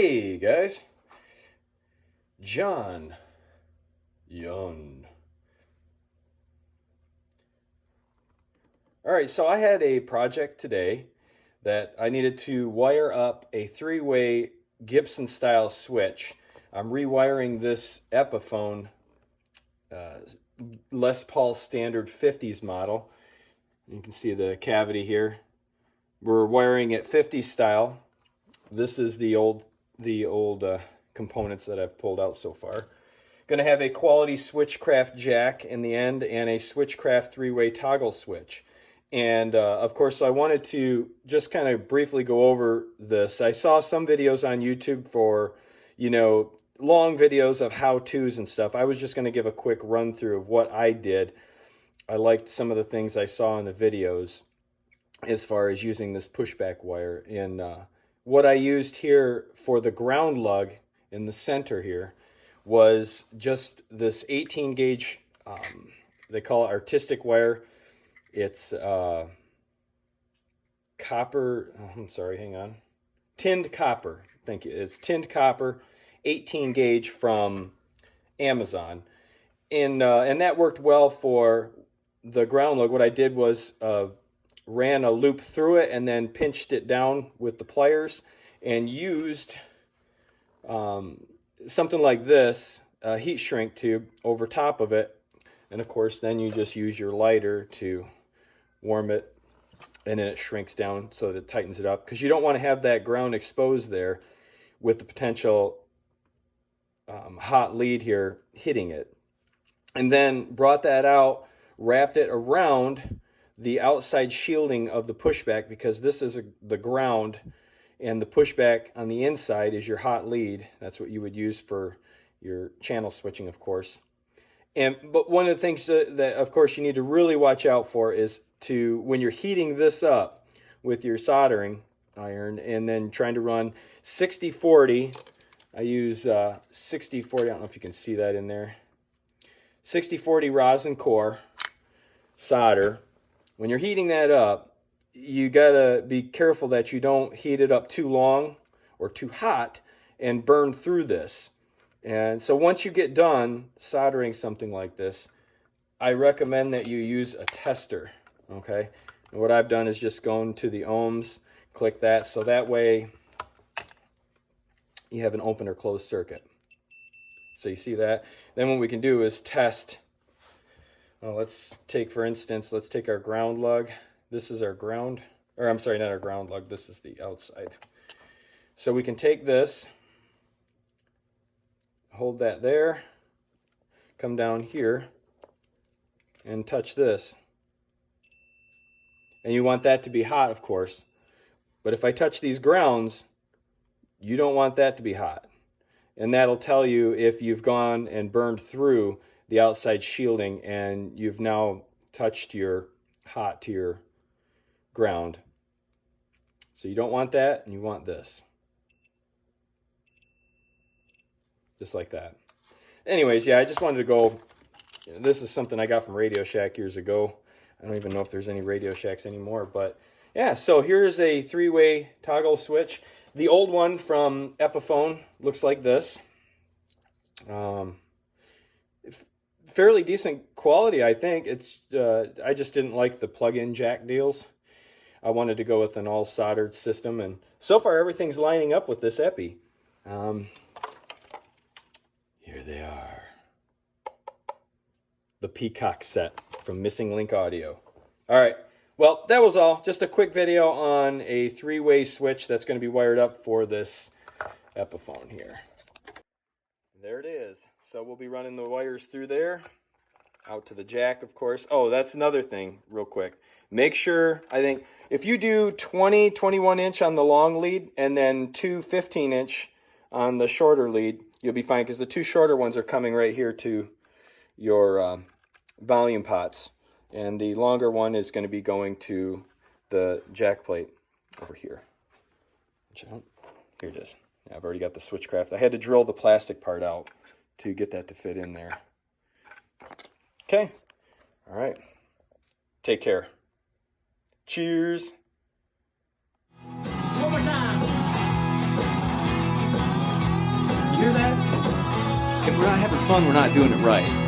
Hey guys, John Young. Alright, so I had a project today that I needed to wire up a three-way Gibson style switch. I'm rewiring this Epiphone Les Paul standard 50s model. You can see the cavity here. We're wiring it 50 style. This is the old components that I've pulled out so far. Going to have a quality Switchcraft jack in the end and a Switchcraft three-way toggle switch. And of course, I wanted to just kind of briefly go over this. I saw some videos on YouTube for, long videos of how-tos and stuff. I was just going to give a quick run through of what I did. I liked some of the things I saw in the videos as far as using this pushback wire. And what I used here for the ground lug in the center here was just this 18 gauge, they call it artistic wire. It's copper, tinned copper. Thank you. It's tinned copper, 18 gauge from Amazon. And that worked well for the ground lug. What I did was ran a loop through it and then pinched it down with the pliers and used something like this, a heat shrink tube, over top of it. And of course, then you just use your lighter to warm it, and then it shrinks down so that it tightens it up, because you don't want to have that ground exposed there with the potential hot lead here hitting it. And then brought that out, wrapped it around the outside shielding of the pushback, because this is the ground, and the pushback on the inside is your hot lead. That's what you would use for your channel switching, of course. But one of the things that of course you need to really watch out for is when you're heating this up with your soldering iron and then trying to run 60-40. I use 60-40. I don't know if you can see that in there. 60-40 rosin core solder. When you're heating that up, you gotta be careful that you don't heat it up too long or too hot and burn through this. And so once you get done soldering something like this, I recommend that you use a tester, okay? And what I've done is just go into the ohms, click that, so that way you have an open or closed circuit. So you see that? Then what we can do is test. Well, let's take our ground lug. This is our ground, or I'm sorry, not our ground lug, this is the outside. So we can take this, hold that there, come down here, and touch this. And you want that to be hot, of course. But if I touch these grounds, you don't want that to be hot. And that'll tell you if you've gone and burned through the outside shielding and you've now touched your hot to your ground. So you don't want that, and you want this. Just like that. Anyways, yeah, I just wanted to go, this is something I got from Radio Shack years ago. I don't even know if there's any Radio Shacks anymore, but yeah, so here's a three-way toggle switch. The old one from Epiphone looks like this. Fairly decent quality, I think. It's I just didn't like the plug-in jack deals. I wanted to go with an all soldered system, and so far everything's lining up with this Epi. Here they are. The Peacock set from Missing Link Audio. All right, well, that was all. Just a quick video on a three-way switch that's going to be wired up for this Epiphone here. There it is. So we'll be running the wires through there, out to the jack, of course. Oh, that's another thing, real quick. Make sure, I think, if you do 20, 21 inch on the long lead and then two 15 inch on the shorter lead, you'll be fine, because the two shorter ones are coming right here to your volume pots. And the longer one is going to be going to the jack plate over here. Here it is. I've already got the Switchcraft. I had to drill the plastic part out to get that to fit in there. Okay. All right. Take care. Cheers. One more time. If we're not having fun, we're not doing it right.